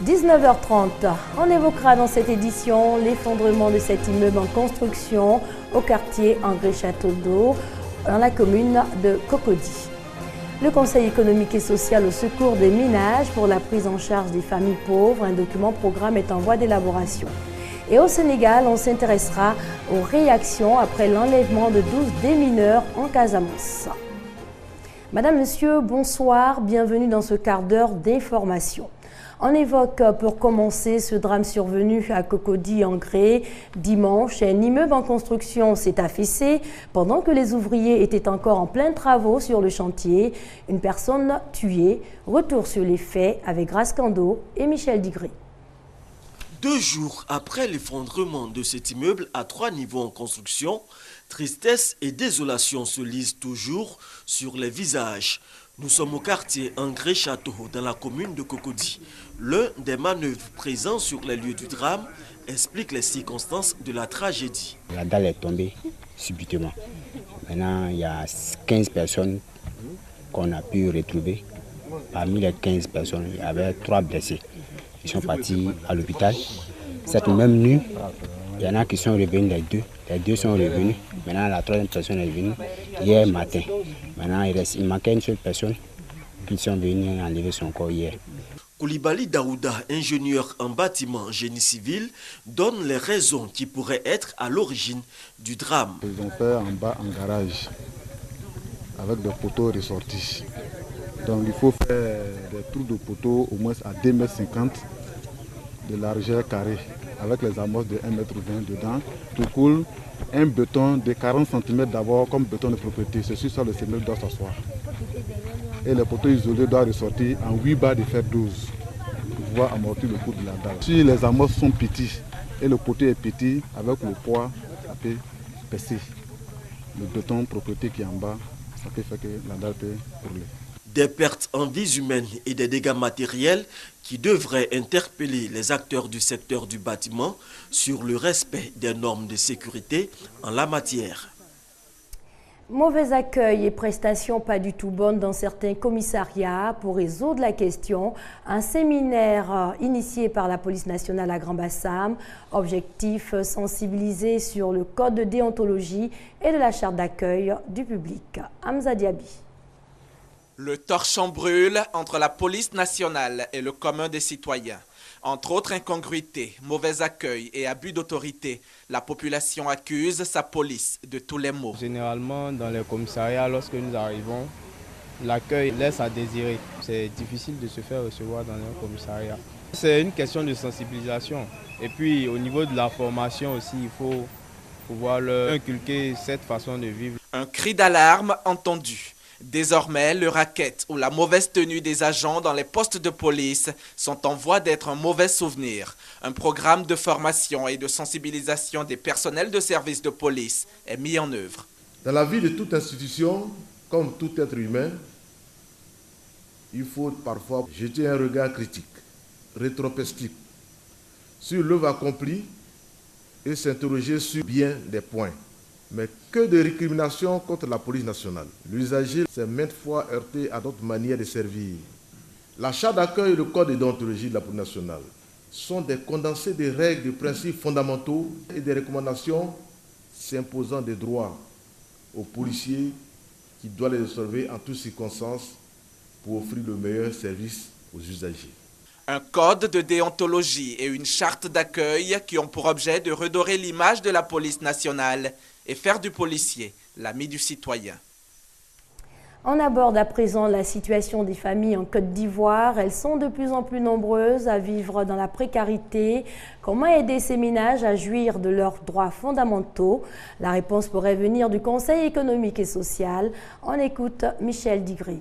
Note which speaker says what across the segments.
Speaker 1: 19h30, on évoquera dans cette édition l'effondrement de cet immeuble en construction au quartier André-Château d'Eau, dans la commune de Cocody. Le Conseil économique et social au secours des ménages pour la prise en charge des familles pauvres, un document programme est en voie d'élaboration. Et au Sénégal, on s'intéressera aux réactions après l'enlèvement de 12 démineurs en Casamance. Madame, Monsieur, bonsoir, bienvenue dans ce quart d'heure d'information. On évoque pour commencer ce drame survenu à Cocody en Gré. Dimanche, un immeuble en construction s'est affaissé pendant que les ouvriers étaient encore en plein travaux sur le chantier. Une personne tuée. Retour sur les faits avec Grace Kando et Michel Digré.
Speaker 2: 2 jours après l'effondrement de cet immeuble à 3 niveaux en construction, tristesse et désolation se lisent toujours sur les visages. Nous sommes au quartier André-Château dans la commune de Cocody. L'un des manœuvres présents sur les lieux du drame explique les circonstances de la tragédie.
Speaker 3: La dalle est tombée subitement. Maintenant, il y a 15 personnes qu'on a pu retrouver. Parmi les 15 personnes, il y avait 3 blessés. Ils sont partis à l'hôpital. Cette même nuit, il y en a qui sont revenus, les deux. Les 2 sont revenus. Maintenant, la 3e personne est venue hier matin. Maintenant, il manquait une seule personne. Ils sont venus enlever son corps hier.
Speaker 2: Koulibaly Daouda, ingénieur en bâtiment génie civil, donne les raisons qui pourraient être à l'origine du drame.
Speaker 4: Ils ont fait en bas un garage avec des poteaux ressortis. Donc il faut faire des trous de poteaux au moins à 2,50 m de largeur carrée avec les amorces de 1,20 m dedans. Tout coule un béton de 40 cm d'abord comme béton de propriété. C'est sur ça le ciment doit s'asseoir. Et les poteaux isolés doivent ressortir en 8 barres de fer 12 pour pouvoir amortir le coup de la dalle. Si les amorces sont petits et le poteau est petit, avec le poids, ça peut percer. Le béton propriété qui est en bas, ça peut faire que la dalle peut brûler.
Speaker 2: Des pertes en vies humaines et des dégâts matériels qui devraient interpeller les acteurs du secteur du bâtiment sur le respect des normes de sécurité en la matière.
Speaker 1: Mauvais accueil et prestations pas du tout bonnes dans certains commissariats. Pour résoudre la question, un séminaire initié par la police nationale à Grand-Bassam. Objectif, sensibiliser sur le code de déontologie et de la charte d'accueil du public. Hamza Diaby.
Speaker 5: Le torchon brûle entre la police nationale et le commun des citoyens. Entre autres incongruités, mauvais accueil et abus d'autorité, la population accuse sa police de tous les maux.
Speaker 6: Généralement, dans les commissariats, lorsque nous arrivons, l'accueil laisse à désirer. C'est difficile de se faire recevoir dans un commissariat. C'est une question de sensibilisation. Et puis, au niveau de la formation aussi, il faut pouvoir leur inculquer cette façon de vivre.
Speaker 5: Un cri d'alarme entendu. Désormais, le racket ou la mauvaise tenue des agents dans les postes de police sont en voie d'être un mauvais souvenir. Un programme de formation et de sensibilisation des personnels de services de police est mis en œuvre.
Speaker 7: Dans la vie de toute institution, comme tout être humain, il faut parfois jeter un regard critique, rétrospectif, sur l'œuvre accomplie et s'interroger sur bien des points. Mais que de récriminations contre la police nationale. L'usager s'est maintes fois heurté à notre manière de servir. La charte d'accueil et le code de déontologie de la police nationale sont des condensés des règles, des principes fondamentaux et des recommandations s'imposant des droits aux policiers qui doivent les observer en toutes circonstances pour offrir le meilleur service aux usagers.
Speaker 5: Un code de déontologie et une charte d'accueil qui ont pour objet de redorer l'image de la police nationale et faire du policier l'ami du citoyen.
Speaker 1: On aborde à présent la situation des familles en Côte d'Ivoire. Elles sont de plus en plus nombreuses à vivre dans la précarité. Comment aider ces ménages à jouir de leurs droits fondamentaux? La réponse pourrait venir du Conseil économique et social. On écoute Michel Digré.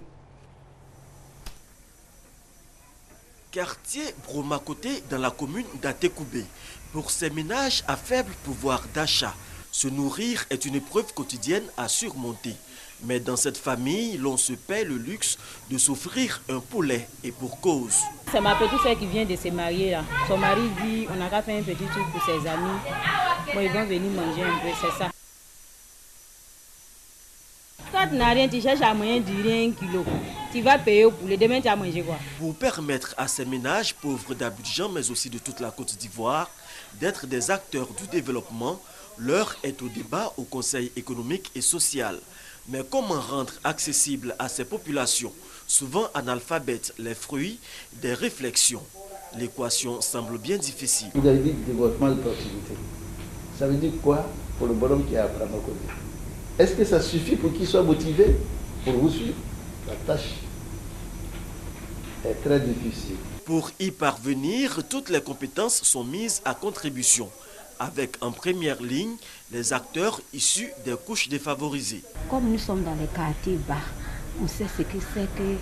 Speaker 2: Quartier Bromacoté dans la commune d'Atekoubé. Pour ces ménages à faible pouvoir d'achat, se nourrir est une épreuve quotidienne à surmonter. Mais dans cette famille, l'on se paie le luxe de s'offrir un poulet et pour cause.
Speaker 8: C'est ma petite soeur qui vient de se marier là. Son mari dit on n'a qu'à faire un petit truc pour ses amis. Bon, ils vont venir manger un peu, c'est ça. tu n'as rien, tu cherches à manger du rien 1 kilo. Tu vas payer au poulet, demain tu vas manger quoi?
Speaker 2: Pour permettre à ces ménages pauvres d'Abidjan, mais aussi de toute la Côte d'Ivoire, d'être des acteurs du développement, l'heure est au débat au Conseil économique et social. Mais comment rendre accessible à ces populations, souvent analphabètes, les fruits des réflexions? L'équation semble bien difficile.
Speaker 9: Vous avez dit développement de proximité. Ça veut dire quoi pour le bonhomme qui est à nos côtés? Est-ce que ça suffit pour qu'il soit motivé pour vous suivre? La tâche est très difficile.
Speaker 2: Pour y parvenir, toutes les compétences sont mises à contribution, avec en première ligne les acteurs issus des couches défavorisées.
Speaker 10: Comme nous sommes dans les quartiers bas, on sait ce que c'est que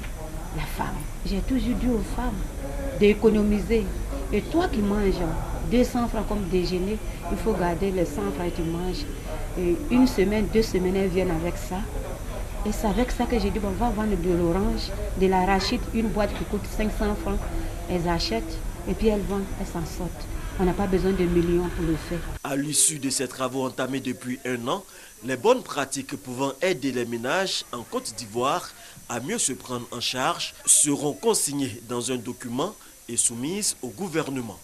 Speaker 10: la femme. J'ai toujours dit aux femmes d'économiser. Et toi qui manges 200 francs comme déjeuner, il faut garder les 100 francs et tu manges. Et 1 semaine, 2 semaines, elles viennent avec ça. Et c'est avec ça que j'ai dit, on va vendre de l'orange, de l'arachide, une boîte qui coûte 500 francs. Elles achètent et puis elles vendent, elles s'en sortent. On n'a pas besoin de millions pour le faire.
Speaker 2: À l'issue de ces travaux entamés depuis 1 an, les bonnes pratiques pouvant aider les ménages en Côte d'Ivoire à mieux se prendre en charge seront consignées dans un document et soumises au gouvernement.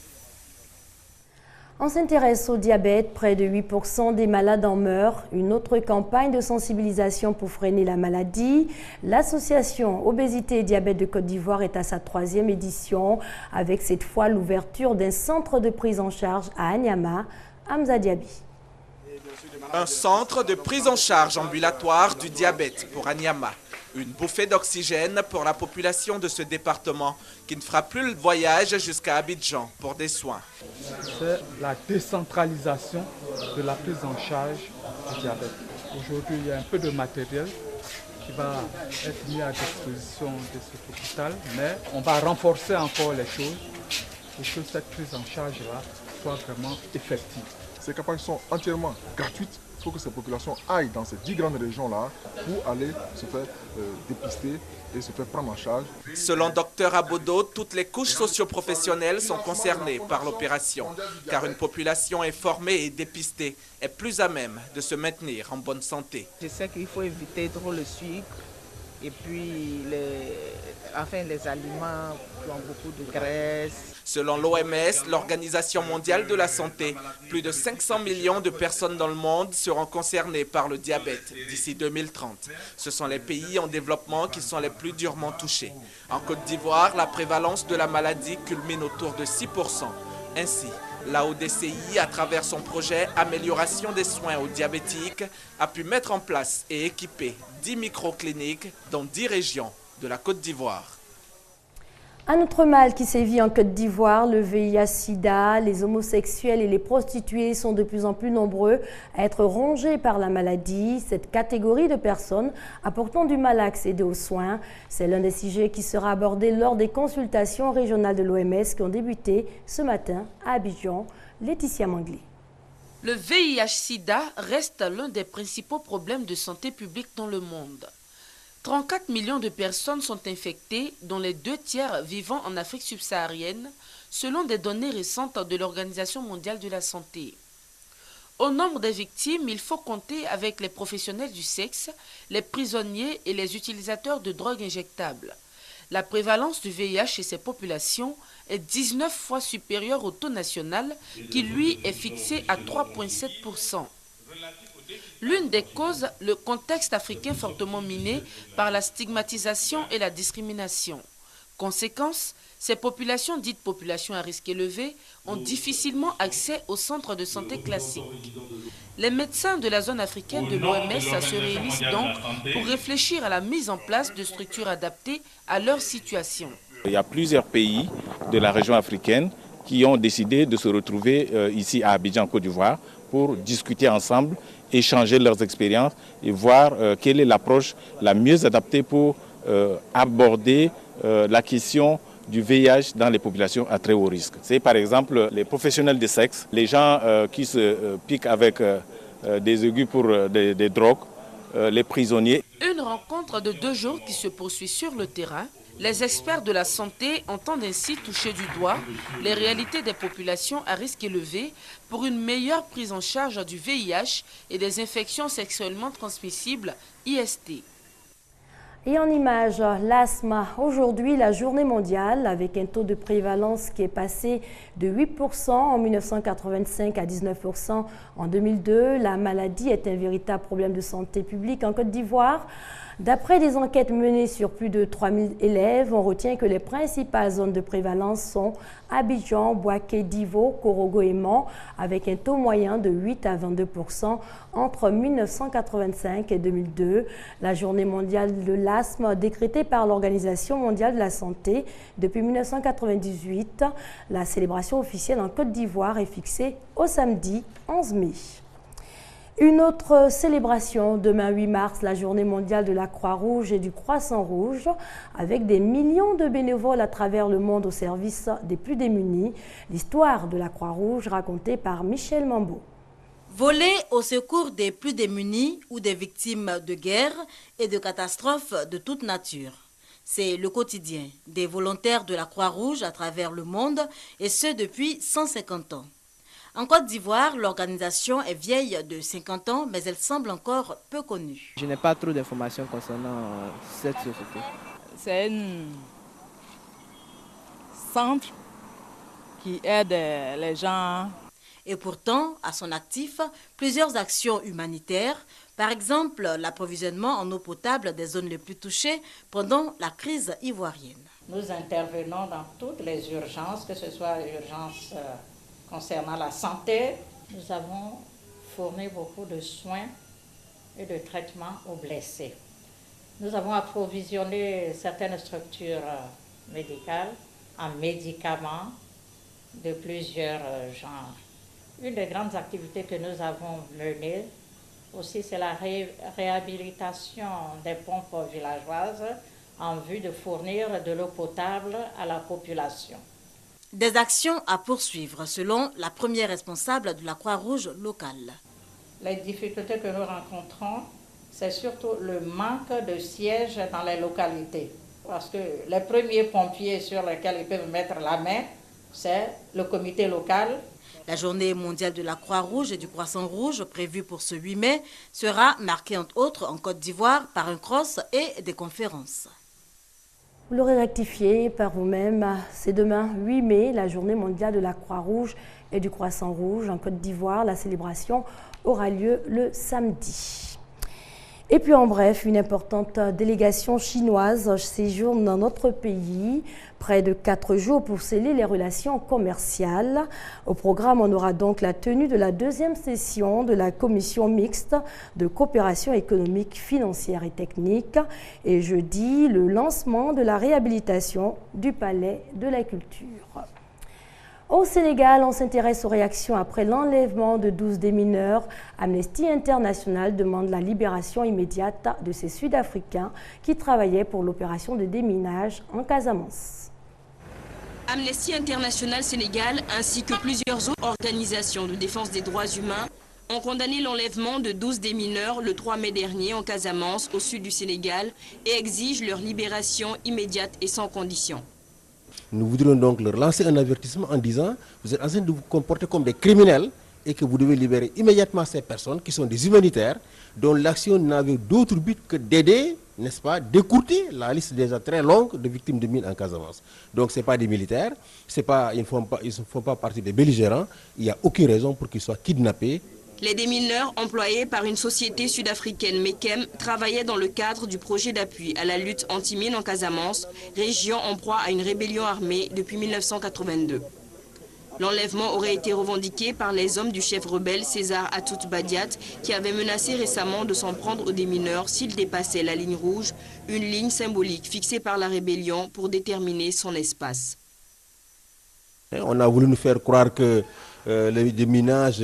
Speaker 1: On s'intéresse au diabète, près de 8% des malades en meurent. Une autre campagne de sensibilisation pour freiner la maladie. L'association Obésité et Diabète de Côte d'Ivoire est à sa 3e édition, avec cette fois l'ouverture d'un centre de prise en charge à Anyama, Hamza Diaby.
Speaker 5: Un centre de prise en charge ambulatoire du diabète pour Anyama. Une bouffée d'oxygène pour la population de ce département qui ne fera plus le voyage jusqu'à Abidjan pour des soins.
Speaker 11: C'est la décentralisation de la prise en charge du diabète. Aujourd'hui, il y a un peu de matériel qui va être mis à disposition de cet hôpital, mais on va renforcer encore les choses pour que cette prise en charge-là soit vraiment effective.
Speaker 4: Ces campagnes sont entièrement gratuites. Il faut que ces populations aillent dans ces 10 grandes régions-là pour aller se faire dépister et se faire prendre en charge.
Speaker 5: Selon Dr Abodo, toutes les couches socio-professionnelles sont concernées par l'opération, car une population informée et dépistée est plus à même de se maintenir en bonne santé.
Speaker 12: Je sais qu'il faut éviter trop le sucre et puis les aliments qui ont beaucoup de graisse.
Speaker 5: Selon l'OMS, l'Organisation mondiale de la santé, plus de 500 millions de personnes dans le monde seront concernées par le diabète d'ici 2030. Ce sont les pays en développement qui sont les plus durement touchés. En Côte d'Ivoire, la prévalence de la maladie culmine autour de 6%. Ainsi, la ODCI, à travers son projet Amélioration des soins aux diabétiques, a pu mettre en place et équiper 10 microcliniques dans 10 régions de la Côte d'Ivoire.
Speaker 1: Un autre mal qui sévit en Côte d'Ivoire, le VIH-Sida, les homosexuels et les prostituées sont de plus en plus nombreux à être rongés par la maladie. Cette catégorie de personnes apportant du mal à accéder aux soins, c'est l'un des sujets qui sera abordé lors des consultations régionales de l'OMS qui ont débuté ce matin à Abidjan. Laetitia Mangli.
Speaker 13: Le VIH-Sida reste l'un des principaux problèmes de santé publique dans le monde. 34 millions de personnes sont infectées, dont les 2 tiers vivant en Afrique subsaharienne, selon des données récentes de l'Organisation mondiale de la santé. Au nombre des victimes, il faut compter avec les professionnels du sexe, les prisonniers et les utilisateurs de drogues injectables. La prévalence du VIH chez ces populations est 19 fois supérieure au taux national, qui lui est fixé à 3,7%. L'une des causes, le contexte africain fortement miné par la stigmatisation et la discrimination. Conséquence, ces populations dites populations à risque élevé ont difficilement accès aux centres de santé classiques. Les médecins de la zone africaine de l'OMS se réunissent donc pour réfléchir à la mise en place de structures adaptées à leur situation.
Speaker 14: Il y a plusieurs pays de la région africaine qui ont décidé de se retrouver ici à Abidjan, Côte d'Ivoire, pour discuter ensemble, échanger leurs expériences et voir quelle est l'approche la mieux adaptée pour aborder la question du VIH dans les populations à très haut risque. C'est par exemple les professionnels de sexe, les gens qui se piquent avec des aigus pour des drogues, les prisonniers.
Speaker 13: Une rencontre de 2 jours qui se poursuit sur le terrain. Les experts de la santé entendent ainsi toucher du doigt les réalités des populations à risque élevé pour une meilleure prise en charge du VIH et des infections sexuellement transmissibles, IST.
Speaker 1: Et en image, l'asthme. Aujourd'hui, la journée mondiale, avec un taux de prévalence qui est passé de 8% en 1985 à 19% en 2002. La maladie est un véritable problème de santé publique en Côte d'Ivoire. D'après des enquêtes menées sur plus de 3000 élèves, on retient que les principales zones de prévalence sont Abidjan, Bouaké, Divo, Korogo et Mans, avec un taux moyen de 8 à 22% entre 1985 et 2002. La journée mondiale de l'asthme, décrétée par l'Organisation mondiale de la santé depuis 1998, la célébration officielle en Côte d'Ivoire est fixée au samedi 11 mai. Une autre célébration demain 8 mars, la journée mondiale de la Croix-Rouge et du Croissant-Rouge, avec des millions de bénévoles à travers le monde au service des plus démunis. L'histoire de la Croix-Rouge racontée par Michel Mambo.
Speaker 15: Voler au secours des plus démunis ou des victimes de guerre et de catastrophes de toute nature. C'est le quotidien des volontaires de la Croix-Rouge à travers le monde, et ce depuis 150 ans. En Côte d'Ivoire, l'organisation est vieille de 50 ans, mais elle semble encore peu connue.
Speaker 16: Je n'ai pas trop d'informations concernant cette société.
Speaker 8: C'est un centre qui aide les gens.
Speaker 15: Et pourtant, à son actif, plusieurs actions humanitaires, par exemple l'approvisionnement en eau potable des zones les plus touchées pendant la crise ivoirienne.
Speaker 17: Nous intervenons dans toutes les urgences, que ce soit urgences concernant la santé. Nous avons fourni beaucoup de soins et de traitements aux blessés. Nous avons approvisionné certaines structures médicales en médicaments de plusieurs genres. Une des grandes activités que nous avons menées aussi, c'est la réhabilitation des pompes villageoises en vue de fournir de l'eau potable à la population.
Speaker 15: Des actions à poursuivre, selon la première responsable de la Croix-Rouge locale.
Speaker 17: Les difficultés que nous rencontrons, c'est surtout le manque de sièges dans les localités. Parce que les premiers pompiers sur lesquels ils peuvent mettre la main, c'est le comité local.
Speaker 15: La journée mondiale de la Croix-Rouge et du Croissant-Rouge, prévue pour ce 8 mai, sera marquée entre autres en Côte d'Ivoire par un cross et des conférences.
Speaker 1: Vous l'aurez rectifié par vous-même, c'est demain 8 mai, la journée mondiale de la Croix-Rouge et du Croissant-Rouge en Côte d'Ivoire. La célébration aura lieu le samedi. Et puis en bref, une importante délégation chinoise séjourne dans notre pays, près de 4 jours pour sceller les relations commerciales. Au programme, on aura donc la tenue de la 2e session de la commission mixte de coopération économique, financière et technique. Et jeudi, le lancement de la réhabilitation du palais de la culture. Au Sénégal, on s'intéresse aux réactions après l'enlèvement de 12 démineurs. Amnesty International demande la libération immédiate de ces Sud-Africains qui travaillaient pour l'opération de déminage en Casamance.
Speaker 18: Amnesty International Sénégal ainsi que plusieurs autres organisations de défense des droits humains ont condamné l'enlèvement de 12 démineurs le 3 mai dernier en Casamance, au sud du Sénégal, et exigent leur libération immédiate et sans condition.
Speaker 19: Nous voudrions donc leur lancer un avertissement en disant « Vous êtes en train de vous comporter comme des criminels et que vous devez libérer immédiatement ces personnes qui sont des humanitaires dont l'action n'avait d'autre but que d'aider, n'est-ce pas, d'écourter la liste déjà très longue de victimes de mines en Casamance. » Donc ce n'est pas des militaires, ils ne font pas partie des belligérants, il n'y a aucune raison pour qu'ils soient kidnappés.
Speaker 18: Les démineurs employés par une société sud-africaine, Mekem, travaillaient dans le cadre du projet d'appui à la lutte anti-mine en Casamance, région en proie à une rébellion armée depuis 1982. L'enlèvement aurait été revendiqué par les hommes du chef rebelle César Atoute Badiat, qui avait menacé récemment de s'en prendre aux démineurs s'ils dépassaient la ligne rouge, une ligne symbolique fixée par la rébellion pour déterminer son espace.
Speaker 19: On a voulu nous faire croire que le déminage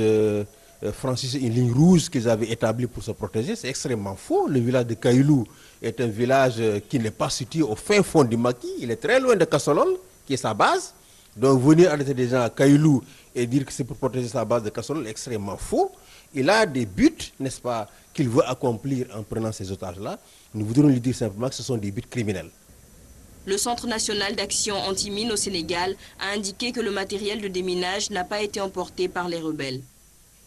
Speaker 19: franchissait une ligne rouge qu'ils avaient établie pour se protéger. C'est extrêmement faux. Le village de Kailou est un village qui n'est pas situé au fin fond du maquis. Il est très loin de Kassolol, qui est sa base. Donc venir arrêter des gens à Kailou et dire que c'est pour protéger sa base de Kassolol est extrêmement faux. Il a des buts, n'est-ce pas, qu'il veut accomplir en prenant ces otages-là. Nous voudrions lui dire simplement que ce sont des buts criminels.
Speaker 18: Le Centre national d'action anti-mine au Sénégal a indiqué que le matériel de déminage n'a pas été emporté par les rebelles.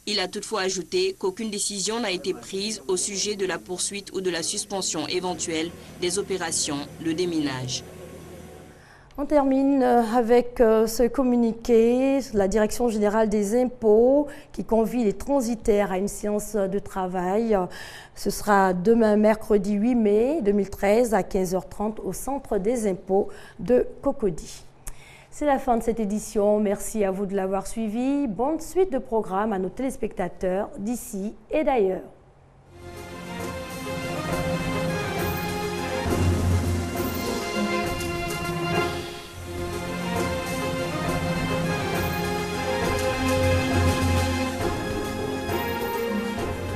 Speaker 18: Il a toutefois ajouté qu'aucune décision n'a été prise au sujet de la poursuite ou de la suspension éventuelle des opérations de déminage.
Speaker 1: On termine avec ce communiqué, la Direction générale des impôts qui convie les transitaires à une séance de travail. Ce sera demain, mercredi 8 mai 2013 à 15h30 au Centre des impôts de Cocody. C'est la fin de cette édition. Merci à vous de l'avoir suivi. Bonne suite de programmes à nos téléspectateurs d'ici et d'ailleurs.